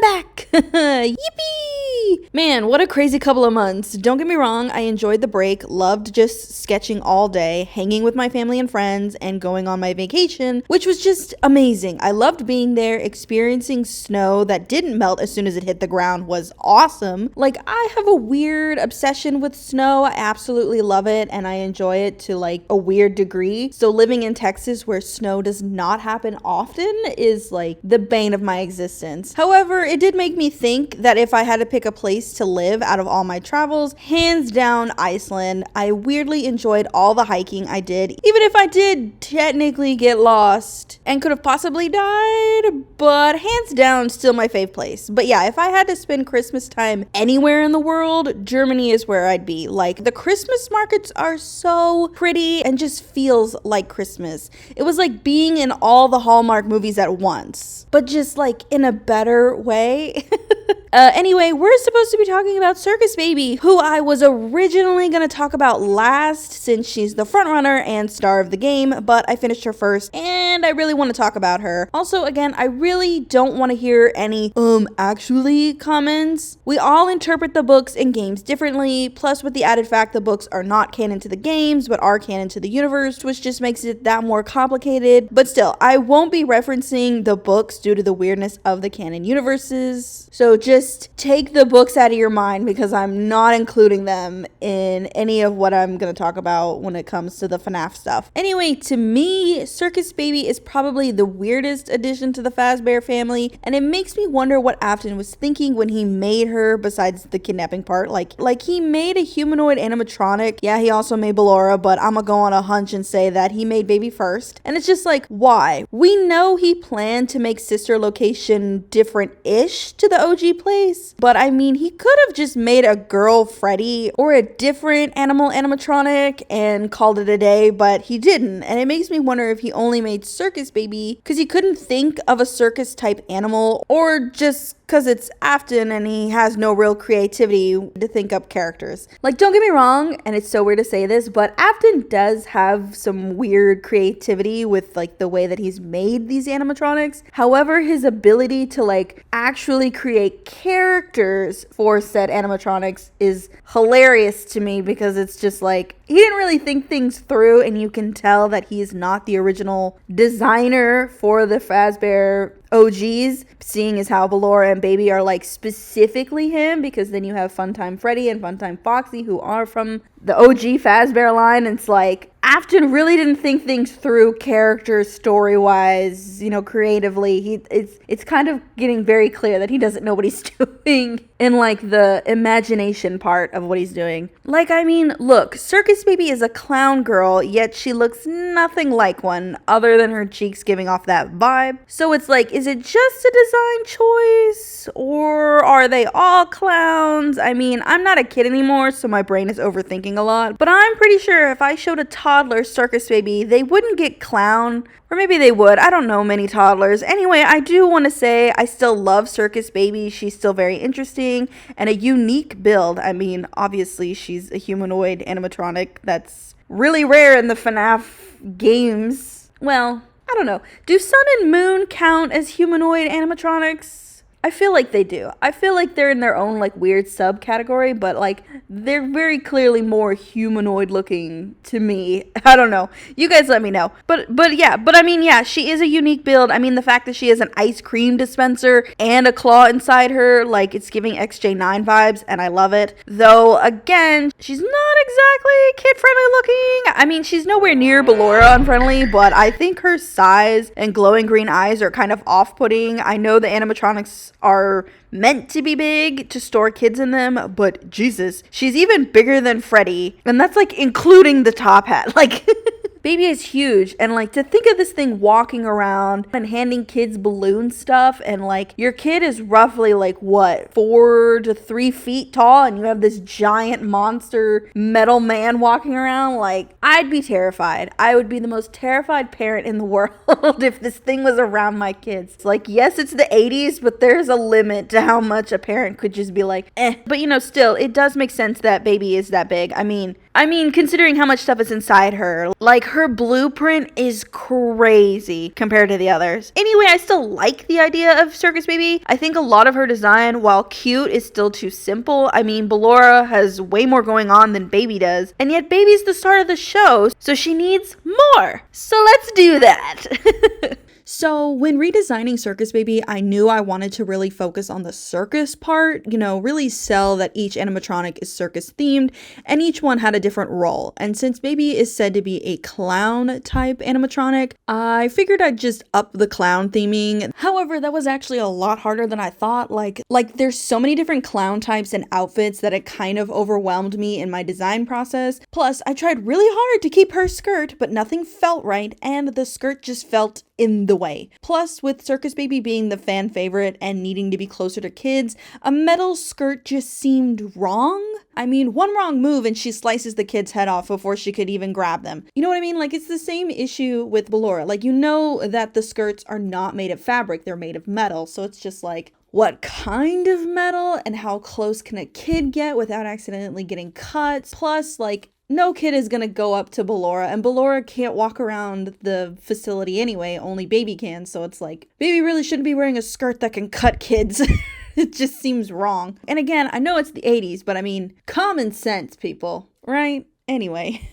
back. Yippee! Man, what a crazy couple of months. Don't get me wrong, I enjoyed the break, loved just sketching all day, hanging with my family and friends, and going on my vacation, which was just amazing. I loved being there, experiencing snow that didn't melt as soon as it hit the ground was awesome. Like, I have a weird obsession with snow. I absolutely love it, and I enjoy it to like a weird degree. So living in Texas where snow does not happen often is like the bane of my existence. However, it did make me think that if I had to pick a place to live out of all my travels, hands down Iceland. I weirdly enjoyed all the hiking I did, even if I did technically get lost and could have possibly died, but hands down still my fave place. But yeah, if I had to spend Christmas time anywhere in the world, Germany is where I'd be. Like, the Christmas markets are so pretty and just feels like Christmas. It was like being in all the Hallmark movies at once, but just like in a better way. Anyway, we're supposed to be talking about Circus Baby, who I was originally going to talk about last since she's the frontrunner and star of the game, but I finished her first and I really want to talk about her. Also, again, I really don't want to hear any actually comments. We all interpret the books and games differently, plus with the added fact the books are not canon to the games but are canon to the universe, which just makes it that more complicated. But still, I won't be referencing the books due to the weirdness of the canon universes. So just take the books out of your mind because I'm not including them in any of what I'm going to talk about when it comes to the FNAF stuff. Anyway, to me, Circus Baby is probably the weirdest addition to the Fazbear family, and it makes me wonder what Afton was thinking when he made her, besides the kidnapping part. Like he made a humanoid animatronic. Yeah, he also made Ballora, but I'm gonna go on a hunch and say that he made Baby first. And it's just like, why? We know he planned to make Sister Location different-ish to the OG place, but I mean, he could have just made a girl Freddy or a different animal animatronic and called it a day, but he didn't. And it makes me wonder if he only made Circus Baby because he couldn't think of a circus type animal, or just because it's Afton and he has no real creativity to think up characters. Like, don't get me wrong, and it's so weird to say this, but Afton does have some weird creativity with like the way that he's made these animatronics. However, his ability to like actually create characters for said animatronics is hilarious to me, because it's just like he didn't really think things through, and you can tell that he's not the original designer for the Fazbear OGs, seeing as how Ballora and Baby are like specifically him, because then you have Funtime Freddy and Funtime Foxy, who are from the OG Fazbear line. And it's like Afton really didn't think things through character story wise, you know, creatively. It's kind of getting very clear that he doesn't know what he's doing in like the imagination part of what he's doing. Like, I mean, look, Circus Baby is a clown girl, yet she looks nothing like one other than her cheeks giving off that vibe. So it's like, is it just a design choice, or are they all clowns? I mean, I'm not a kid anymore, so my brain is overthinking a lot, but I'm pretty sure if I showed a toddler Circus Baby, they wouldn't get clown, or maybe they would. I don't know many toddlers. Anyway, I do want to say I still love Circus Baby. She's still very interesting and a unique build. I mean, obviously she's a humanoid animatronic. That's really rare in the FNAF games. Well, I don't know. Do Sun and Moon count as humanoid animatronics? I feel like they do. I feel like they're in their own like weird subcategory, but like they're very clearly more humanoid looking to me. I don't know. You guys let me know. But I mean, yeah, she is a unique build. I mean, the fact that she has an ice cream dispenser and a claw inside her, like it's giving XJ9 vibes, and I love it. Though again, she's not exactly kid friendly looking. I mean, she's nowhere near Ballora unfriendly, but I think her size and glowing green eyes are kind of off-putting. I know the animatronics are meant to be big to store kids in them, but Jesus, she's even bigger than Freddy, and that's like including the top hat. Like Baby is huge, and like to think of this thing walking around and handing kids balloon stuff, and like your kid is roughly like what, 4 to 3 feet tall, and you have this giant monster metal man walking around. Like, I'd be terrified. I would be the most terrified parent in the world if this thing was around my kids. It's like, yes, it's the 80s, but there's a limit to how much a parent could just be like, eh. But you know, still, it does make sense that Baby is that big. I mean, I mean, considering how much stuff is inside her, like her blueprint is crazy compared to the others. Anyway, I still like the idea of Circus Baby. I think a lot of her design, while cute, is still too simple. I mean, Ballora has way more going on than Baby does, and yet Baby's the star of the show, so she needs more. So let's do that. So when redesigning Circus Baby, I knew I wanted to really focus on the circus part, really sell that each animatronic is circus themed and each one had a different role. And since Baby is said to be a clown type animatronic, I figured I'd just up the clown theming. However, that was actually a lot harder than I thought. Like there's so many different clown types and outfits that it kind of overwhelmed me in my design process. Plus, I tried really hard to keep her skirt, but nothing felt right and the skirt just felt in the way. Plus, with Circus Baby being the fan favorite and needing to be closer to kids, a metal skirt just seemed wrong. I mean, one wrong move and she slices the kid's head off before she could even grab them. You know what I mean? Like, it's the same issue with Ballora. Like, you know that the skirts are not made of fabric, they're made of metal. So it's just like, what kind of metal and how close can a kid get without accidentally getting cuts? Plus, like, no kid is gonna go up to Ballora, and Ballora can't walk around the facility anyway, only Baby can, so it's like, Baby really shouldn't be wearing a skirt that can cut kids. It just seems wrong. And again, I know it's the 80s, but I mean, common sense, people, right? Anyway.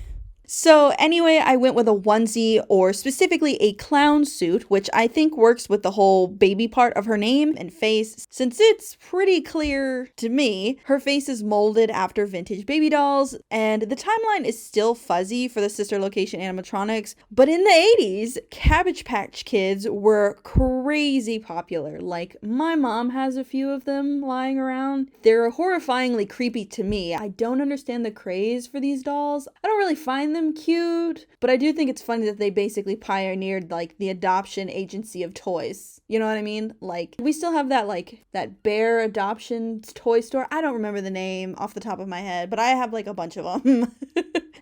So anyway, I went with a onesie, or specifically a clown suit, which I think works with the whole baby part of her name and face, since it's pretty clear to me her face is molded after vintage baby dolls, and the timeline is still fuzzy for the sister location animatronics, but in the 80s, Cabbage Patch Kids were crazy popular. Like, my mom has a few of them lying around. They're horrifyingly creepy to me. I don't understand the craze for these dolls. I don't really find them cute, but I do think it's funny that they basically pioneered like the adoption agency of toys. You know what I mean? Like, we still have that bear adoption toy store. I don't remember the name off the top of my head, but I have like a bunch of them.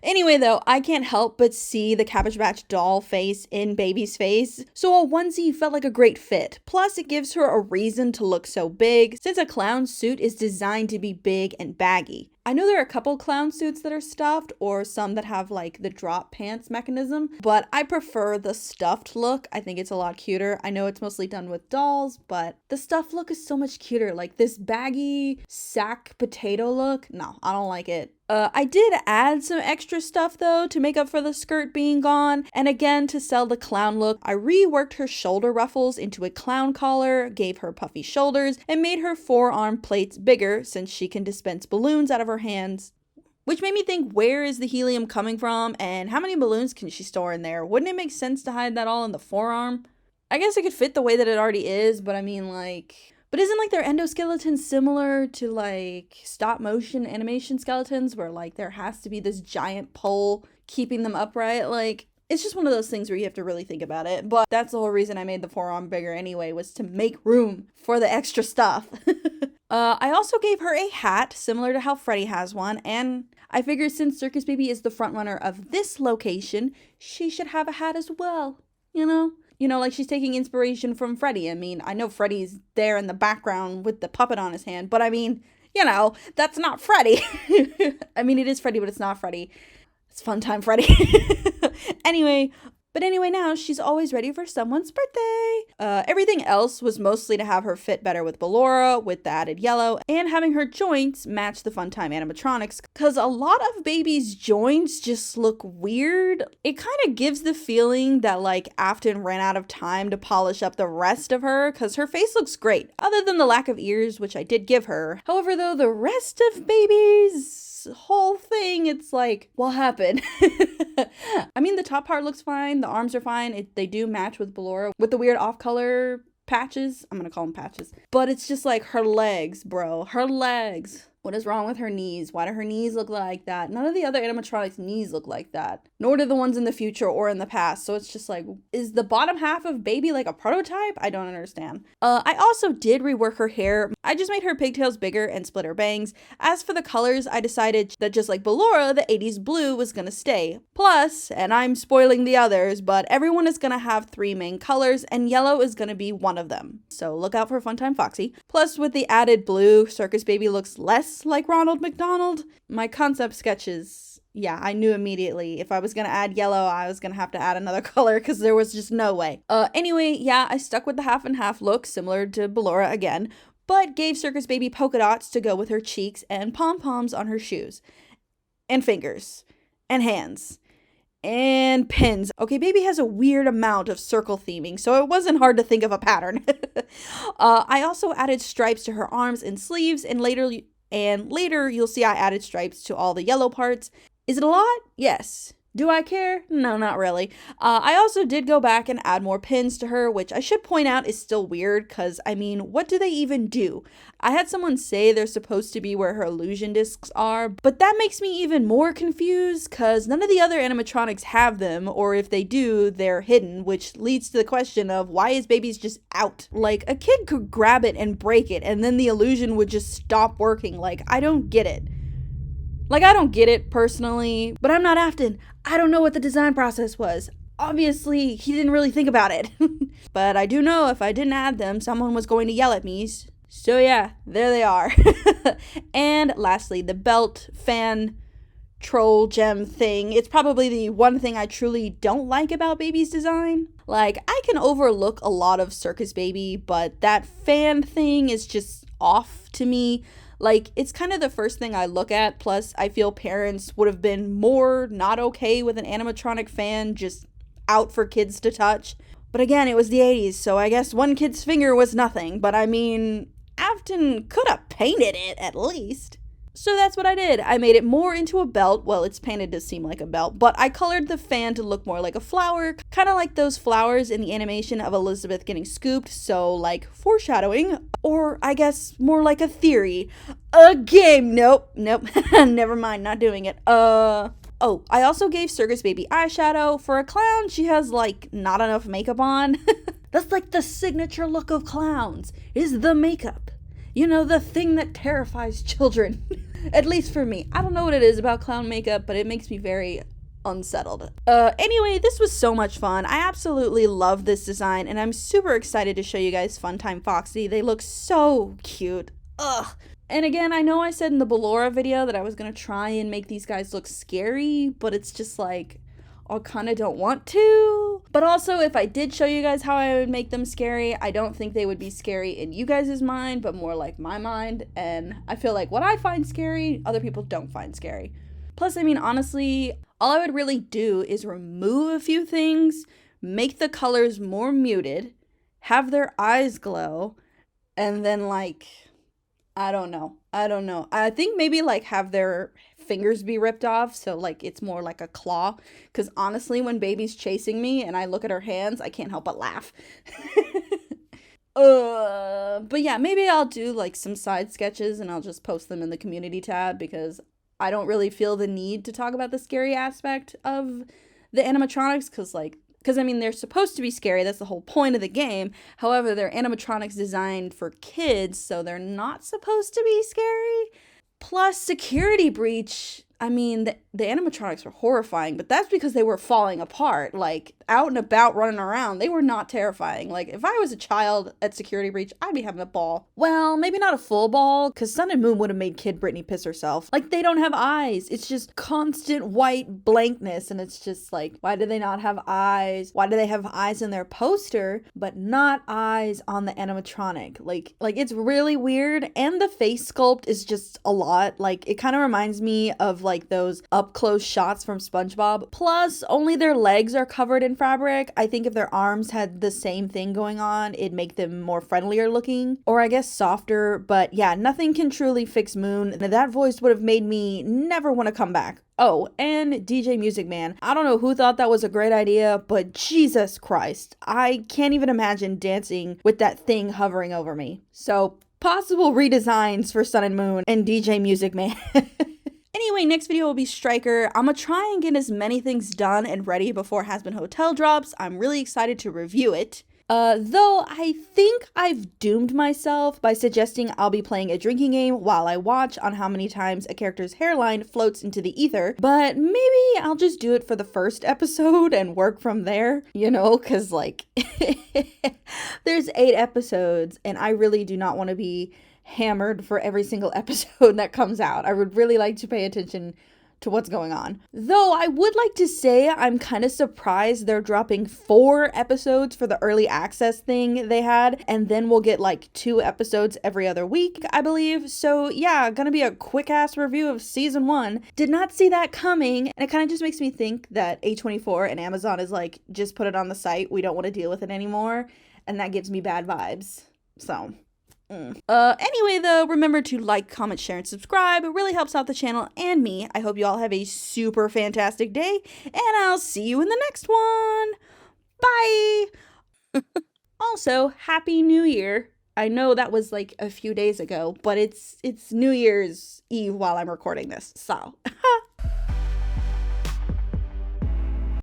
Anyway, though, I can't help but see the Cabbage Patch doll face in Baby's face, so a onesie felt like a great fit. Plus, it gives her a reason to look so big, since a clown suit is designed to be big and baggy. I know there are a couple clown suits that are stuffed, or some that have like the drop pants mechanism, but I prefer the stuffed look. I think it's a lot cuter. I know it's mostly done with dolls, but the stuffed look is so much cuter. Like this baggy sack potato look, no, I don't like it. I did add some extra stuff though to make up for the skirt being gone, and again to sell the clown look, I reworked her shoulder ruffles into a clown collar, gave her puffy shoulders, and made her forearm plates bigger since she can dispense balloons out of her hands. Which made me think, where is the helium coming from and how many balloons can she store in there? Wouldn't it make sense to hide that all in the forearm? I guess it could fit the way that it already is, but I mean like... But isn't like their endoskeleton similar to like stop motion animation skeletons where like there has to be this giant pole keeping them upright? Like, it's just one of those things where you have to really think about it. But that's the whole reason I made the forearm bigger anyway, was to make room for the extra stuff. I also gave her a hat similar to how Freddy has one, and I figured since Circus Baby is the frontrunner of this location, she should have a hat as well, you know? Like she's taking inspiration from Freddy. I mean, I know Freddy's there in the background with the puppet on his hand, but I mean, that's not Freddy. I mean, it is Freddy, but it's not Freddy. It's fun time Freddy. Anyway, now she's always ready for someone's birthday. Everything else was mostly to have her fit better with Ballora, with the added yellow, and having her joints match the Funtime animatronics, because a lot of Baby's joints just look weird. It kind of gives the feeling that like Afton ran out of time to polish up the rest of her, because her face looks great, other than the lack of ears, which I did give her. However, though, the rest of Baby's whole thing, it's like, what happened? I mean, the top part looks fine, the arms are fine, they do match with Ballora, with the weird off-color patches. I'm gonna call them patches. But it's just like her legs, bro. Her legs. What is wrong with her knees? Why do her knees look like that? None of the other animatronics' knees look like that. Nor do the ones in the future or in the past. So it's just like, is the bottom half of Baby like a prototype? I don't understand. I also did rework her hair. I just made her pigtails bigger and split her bangs. As for the colors, I decided that just like Ballora, the 80s blue was gonna stay. Plus, and I'm spoiling the others, but everyone is gonna have 3 main colors and yellow is gonna be one of them. So look out for Funtime Foxy. Plus, with the added blue, Circus Baby looks less like Ronald McDonald. My concept sketches, Yeah, I knew immediately. If I was gonna add yellow, I was gonna have to add another color because there was just no way. Anyway, yeah, I stuck with the half and half look, similar to Ballora again, but gave Circus Baby polka dots to go with her cheeks and pom-poms on her shoes. And fingers. And hands. And pins. Okay, Baby has a weird amount of circle theming, so it wasn't hard to think of a pattern. I also added stripes to her arms and sleeves, and later you'll see I added stripes to all the yellow parts. Is it a lot? Yes. Do I care? No, not really. I also did go back and add more pins to her, which I should point out is still weird because, I mean, what do they even do? I had someone say they're supposed to be where her illusion discs are, but that makes me even more confused because none of the other animatronics have them, or if they do, they're hidden, which leads to the question of why is Baby's just out? Like, a kid could grab it and break it, and then the illusion would just stop working. Like, I don't get it. Like, I don't get it personally, but I'm not Afton. I don't know what the design process was. Obviously, he didn't really think about it. But I do know if I didn't add them, someone was going to yell at me. So yeah, there they are. And lastly, the belt, fan, troll, gem thing. It's probably the one thing I truly don't like about Baby's design. Like, I can overlook a lot of Circus Baby, but that fan thing is just off to me. Like, it's kind of the first thing I look at, plus I feel parents would have been more not okay with an animatronic fan just out for kids to touch. But again, it was the 80s, so I guess one kid's finger was nothing, but I mean, Afton could have painted it at least. So that's what I did. I made it more into a belt. Well, it's painted to seem like a belt, but I colored the fan to look more like a flower, kind of like those flowers in the animation of Elizabeth getting scooped, so like foreshadowing, or I guess more like a theory. A game. Nope. Never mind, not doing it. Oh, I also gave Circus Baby eyeshadow. For a clown, she has like not enough makeup on. That's like the signature look of clowns, is the makeup. You know, the thing that terrifies children. At least for me. I don't know what it is about clown makeup, but it makes me very unsettled. Anyway, this was so much fun. I absolutely love this design, and I'm super excited to show you guys Funtime Foxy. They look so cute. Ugh. And again, I know I said in the Ballora video that I was gonna try and make these guys look scary, but it's just like, I kind of don't want to. But also, if I did show you guys how I would make them scary, I don't think they would be scary in you guys' mind, but more like my mind. And I feel like what I find scary, other people don't find scary. Plus, I mean, honestly, all I would really do is remove a few things, make the colors more muted, have their eyes glow, and then like, I don't know. I think maybe like have their fingers be ripped off, so like it's more like a claw, because honestly when Baby's chasing me and I look at her hands, I can't help but laugh. But yeah, maybe I'll do like some side sketches and I'll just post them in the community tab, because I don't really feel the need to talk about the scary aspect of the animatronics, because I mean, they're supposed to be scary. That's the whole point of the game. However, they're animatronics designed for kids, so they're not supposed to be scary. Plus, Security Breach, I mean, the animatronics were horrifying, but that's because they were falling apart. Like, out and about running around, they were not terrifying. Like, if I was a child at Security Breach, I'd be having a ball. Well, maybe not a full ball, because Sun and Moon would have made Kid Brittany piss herself. Like, they don't have eyes. It's just constant white blankness, and it's just like, why do they not have eyes? Why do they have eyes in their poster, but not eyes on the animatronic? Like it's really weird, and the face sculpt is just a lot. Like, it kind of reminds me of like those up close shots from SpongeBob. Plus, only their legs are covered in fabric. I think if their arms had the same thing going on, it'd make them more friendlier looking, or I guess softer. But yeah, nothing can truly fix Moon. That voice would have made me never want to come back. Oh, and DJ Music Man. I don't know who thought that was a great idea, but Jesus Christ, I can't even imagine dancing with that thing hovering over me. So, possible redesigns for Sun and Moon and DJ Music Man. Anyway, next video will be Striker. I'm gonna try and get as many things done and ready before Hazbin Hotel drops. I'm really excited to review it. Though I think I've doomed myself by suggesting I'll be playing a drinking game while I watch on how many times a character's hairline floats into the ether, but maybe I'll just do it for the first episode and work from there, you know, because like, there's 8 episodes and I really do not want to be hammered for every single episode that comes out. I would really like to pay attention to what's going on. Though I would like to say I'm kind of surprised they're dropping 4 episodes for the early access thing they had, and then we'll get like 2 episodes every other week, I believe. So yeah, gonna be a quick ass review of season 1. Did not see that coming, and it kind of just makes me think that A24 and Amazon is like, just put it on the site, we don't want to deal with it anymore, and that gives me bad vibes. So anyway though, remember to like, comment, share, and subscribe. It really helps out the channel and me. I hope you all have a super fantastic day, and I'll see you in the next one. Bye! Also, Happy New Year. I know that was like a few days ago, but it's New Year's Eve while I'm recording this, so